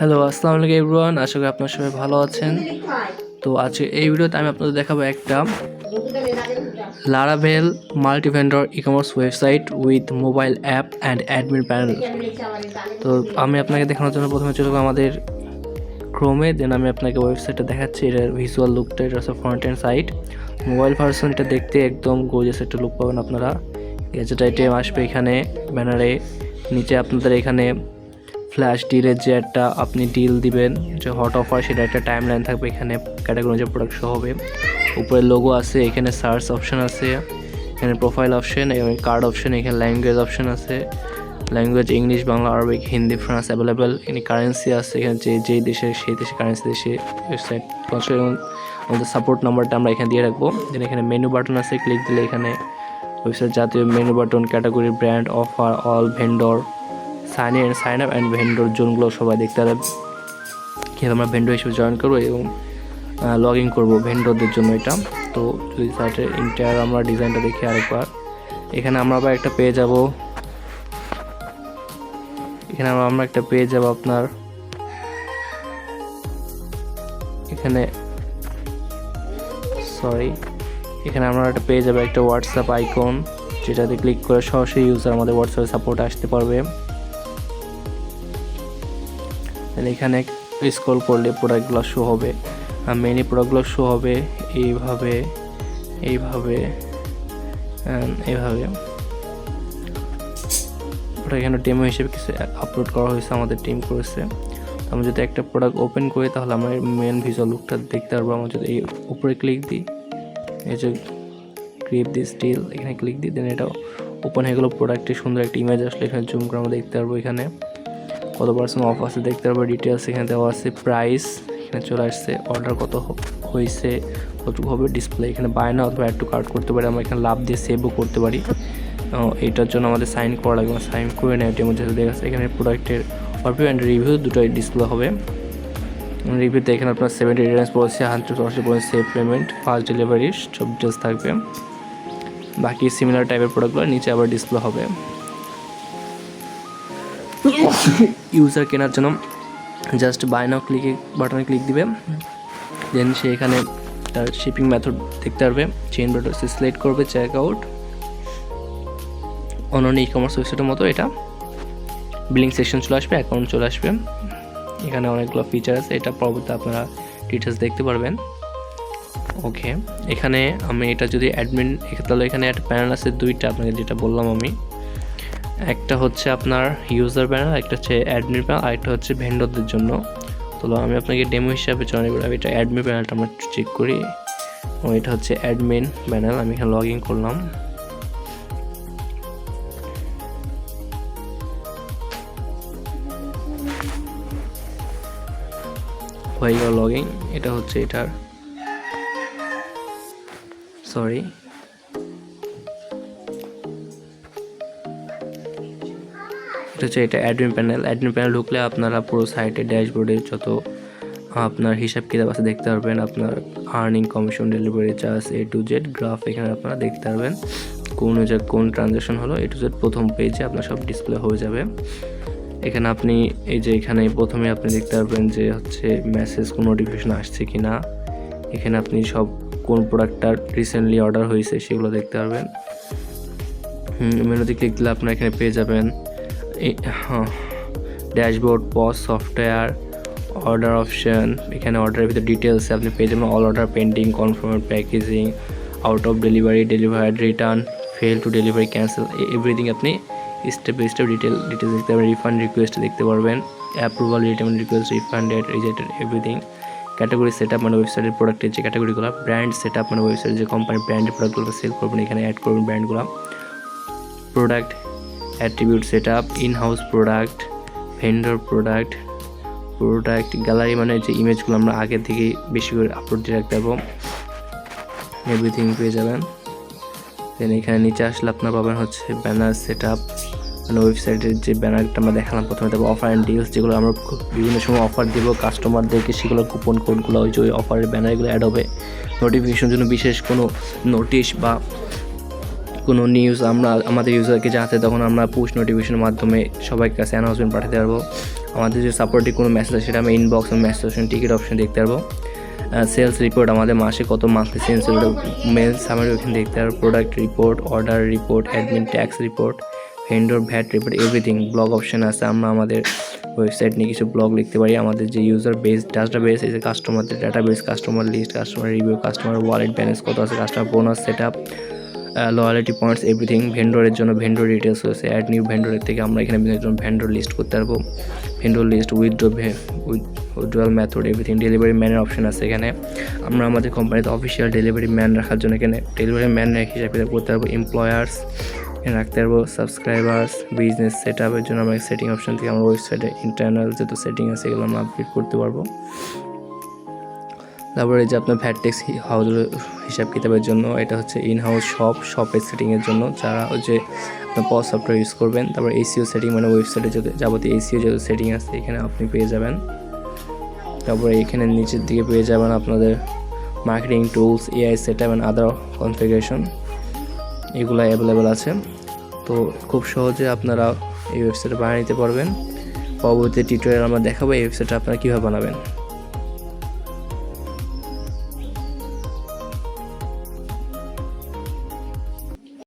Hello, আসসালামু আলাইকুম everyone. আশা করি আপনারা সবাই ভালো আছেন। তো আজকে এই ভিডিওতে আমি আপনাদের দেখাবো একটা Laravel multi vendor ecommerce website with mobile app and admin panel. তো আমি আপনাকে দেখানোর জন্য প্রথমে চলে যাবো আমাদের ক্রোমে, দেন আমি আপনাকে ওয়েবসাইটটা দেখাচ্ছি। এটার ভিজুয়াল লুকটা, এটা হচ্ছে front end side. Mobile version এটা দেখতে একদম গোর্জিয়াস একটা লুক পাবেন আপনারা। গ্যাজেট আইটেম আসবে এখানে ব্যানারে, নিচে আপনাদের এখানে ফ্ল্যাশ ডিলের যে একটা আপনি ডিল দিবেন, যে হট অফার, সেটা একটা টাইম লাইন থাকবে এখানে, ক্যাটাগরি যে প্রোডাক্ট শো হবে। উপরে লোগো আছে, এখানে সার্চ অপশান আছে, এখানে প্রোফাইল অপশন এবং কার্ড অপশন, এখানে ল্যাঙ্গুয়েজ অপশন আছে, language English, Bangla, Arabic, Hindi, France available. এখানে কারেন্সি আছে, এখানে যেই দেশে সেই দেশে কারেন্সি দেশে ওয়েবসাইট এবং আমাদের সাপোর্ট নাম্বারটা আমরা এখানে দিয়ে রাখবো। দেন এখানে মেনু বাটন আছে, ক্লিক দিলে এখানে ওয়েবসাইট জাতীয় menu button, category, brand, offer, all, vendor, sign up and vendor জোনগুলো সবাই দেখতে পারবে। কীভাবে আমরা ভেন্ডর হিসেবে জয়েন করবো এবং লগ ইন করবো ভেন্ডরদের জন্য এটা। তো যদি সাইটের ইন্টার আমরা ডিজাইনটা দেখি আরেকবার, এখানে আমরা আবার একটা পেয়ে যাব, এখানে আমরা একটা পেয়ে যাব আপনার এখানে এখানে আমরা একটা পেয়ে যাবো একটা হোয়াটসঅ্যাপ আইকন, যেটাতে ক্লিক করে সরাসরি ইউজার আমাদের হোয়াটসঅ্যাপে সাপোর্ট আসতে পারবে। এখানে স্ক্রল করলে প্রোডাক্টগুলো শো হবে, মেনি প্রোডাক্টগুলো শো হবে এইভাবে এইভাবে এইভাবে। ওটা এখানে ডেমো হিসেবে কিছু আপলোড করা হয়েছে, আমাদের টিম করেছে। আমরা যদি একটা প্রোডাক্ট ওপেন করি তাহলে আমরা মেন ভিজুয়াল লুকটা দেখতে পারবো। আমরা যদি এই উপরে ক্লিক দিই, এই যে গ্রিপ দি স্টিল, এখানে ক্লিক দিই, দেন এটা ওপেন হয়ে গেলো। প্রোডাক্টের সুন্দর একটা ইমেজ আসলে এখানে জুম করে আমরা দেখতে পারবো, এখানে কত পার্সেন্ট অফ আছে দেখতে পারবো, ডিটেলস এখানে দেওয়া আছে, প্রাইস এখানে চলে আসছে, অর্ডার কত হয়েছে, কতটুকু হবে, ডিসপ্লে এখানে বাই না অথবা অ্যাড টু কার্ট করতে পারি, আমরা এখানে লাভ দিয়ে সেভও করতে পারি। এইটার জন্য আমাদের সাইন করা লাগবে, সাইন করে নেয় এটির মধ্যে দেখা যাচ্ছে। এখানে প্রোডাক্টের রিভিউ অ্যান্ড রিভিউ দুটোই ডিসপ্লে হবে। রিভিউতে এখানে আপনার 70 Returns policy, 180% save payment, fast delivery সব ডিটেলস থাকবে। বাকি সিমিলার টাইপের প্রোডাক্টগুলো নিচে আবার ডিসপ্লে হবে। ইউজার কেনার জন্য জাস্ট বাই নাও বাটনে ক্লিক দিবে, দেন সে এখানে তার শিপিং মেথড দেখতে পারবে, চেইন বাটন সিলেক্ট করবে, চেক আউট। অন্যান্য ই কমার্স ওয়েবসাইটের মতো এটা বিলিং সেকশন চলে আসবে, অ্যাকাউন্ট চলে আসবে। এখানে অনেকগুলো ফিচার আছে, এটা পরবর্তীতে আপনারা ডিটেলস দেখতে পারবেন। ওকে, এখানে আমি এটা যদি অ্যাডমিন, তাহলে এখানে একটা প্যানেল আছে দুইটা, আপনাকে যেটা বললাম আমি, একটা হচ্ছে আপনার ইউজার প্যানেল, একটা হচ্ছে অ্যাডমিন প্যানেল, আর একটা হচ্ছে ভেন্ডরদের জন্য। তো আমি আপনাকে ডেমো হিসাবে চয়ন করি। আমি এটা অ্যাডমিন প্যানেলটা আমরা চেক করি, ও এটা হচ্ছে অ্যাডমিন প্যানেল। আমি এখানে লগ ইন করলাম, হয়ে গেল লগ ইন। এটা হচ্ছে এটার এটা অ্যাডমিন প্যানেল। অ্যাডমিন প্যানেল ঢুকলে আপনারা পুরো সাইটে ড্যাশবোর্ডে যত আপনার হিসাব কিতাব আছে দেখতে পারবেন। আপনার earning, commission, delivery charge, A to Z graph এখানে আপনারা দেখতে পারবেন। কোন ট্রানজ্যাকশন হলো A to Z প্রথম পেজে আপনার সব ডিসপ্লে হয়ে যাবে। এখানে আপনি এই যে এখানে প্রথমে আপনি দেখতে পারবেন যে হচ্ছে মেসেজ, কোন নোটিফিকেশন আসছে কি না। এখানে আপনি সব কোন প্রোডাক্টটা রিসেন্টলি অর্ডার হয়েছে সেগুলো দেখতে পারবেন। মেনুতে ক্লিক দিলে আপনারা এখানে পেয়ে যাবেন dashboard, POS, software, order option. এখানে অর্ডারের ভিতরে ডিটেলস আপনি পেয়ে যাবেন, all order pending, confirm, packaging, out of delivery, delivered, return, fail to delivery, cancel, everything আপনি স্টেপ বাই স্টেপ ডিটেলস দেখতে পারবেন। রিফান্ড রিকোয়েস্ট দেখতে পারবেন, approval, return request, refunded, rejected, everything. Category set up মানে ওয়েবসাইটের প্রোডাক্টের যে ক্যাটাগরিগুলো, ব্র্যান্ড সেট আপ মানে ওয়েবসাইট যে কোম্পানির ব্র্যান্ডের প্রোডাক্টগুলো সেল করবেন, এখানে অ্যাড করবেন ব্র্যান্ডগুলো। Product attribute set up, in house product, vendor product gallery মানে যে ইমেজগুলো আমরা আগে থেকে বেশি করে আপলোড দিয়ে রাখতে পারবো, এভরিথিং পেয়ে যাবেন। দেন এখানে নিচে আসলে আপনার পাবেন হচ্ছে ব্যানার সেট আপ মানে ওয়েবসাইটের যে ব্যানারটা আমরা দেখালাম প্রথমে, তারপর অফার অ্যান্ড ডিলস, যেগুলো আমরা বিভিন্ন সময় অফার দেবো কাস্টমারদেরকে, সেগুলো কুপন কোডগুলো ওই যে ওই অফারের ব্যানারগুলো অ্যাড হবে। নোটিফিকেশনের জন্য বিশেষ কোনো নোটিশ বা কোনো নিউজ আমরা আমাদের ইউজারকে জানাতে, তখন আমরা পুশ নোটিফিকেশনের মাধ্যমে সবাইয়ের কাছে অ্যানাউন্সমেন্ট পাঠাতে পারবো। আমাদের যে সাপোর্টিভ কোনো মেসেজ আছে সেটা আমি inbox message option ticket option দেখতে পারবো। সেলস রিপোর্ট আমাদের মাসে কত মান্থলি সেলস মেল সামারি ওখানে দেখতে পারবো। Product report, order report, admin tax report, vendor VAT report, everything. Blog option আছে, আমরা আমাদের ওয়েবসাইট নিয়ে কিছু ব্লগ লিখতে পারি। আমাদের যে ইউজার বেস ডাটা বেস এই যে কাস্টমারদের data base, customer list, customer review, customer wallet balance কত আছে, customer bonus set up, loyalty points, everything. ভেন্ডরের জন্য ভেন্ডর ডিটেলস হয়েছে, অ্যাড নিউ ভেন্ডরের থেকে আমরা এখানে একজন ভেন্ডর লিস্ট করতে পারবো। Vendor list, withdrawal method, everything. Delivery ম্যানের অপশন আছে এখানে, আমরা আমাদের কোম্পানিতে অফিসিয়াল ডেলিভারি ম্যান রাখার জন্য এখানে ডেলিভারি ম্যান হিসাবে করতে পারবো। এমপ্লয়ার্স রাখতে পারবো। সাবস্ক্রাইবার্স, বিজনেস সেট আপের জন্য আমরা সেটিং অপশন থেকে আমরা ওয়েবসাইটে ইন্টারনাল যত সেটিং আছে এগুলো আমরা আপডেট করতে পারবো। তারপরে যে আপনার ভ্যাট ট্যাক্স হাউস হিসাব কিতাবের জন্য এটা হচ্ছে ইন হাউস শপের সেটিংয়ের জন্য যারা হচ্ছে আপনার পজ সফটওয়্যার ইউজ করবেন। তারপর এসিও সেটিং মানে ওয়েবসাইটে যত যাবতীয় এসিও যত সেটিং আছে এখানে আপনি পেয়ে যাবেন। তারপরে এখানে নিচের দিকে পেয়ে যাবেন আপনাদের marketing tools, AI set up and other configuration, এগুলো অ্যাভেলেবেল আছে। তো খুব সহজে আপনারা এই ওয়েবসাইটে বানিয়ে নিতে পারবেন। পরবর্তী টিউটোরিয়াল আমরা দেখাবো এই ওয়েবসাইটটা আপনারা কীভাবে বানাবেন।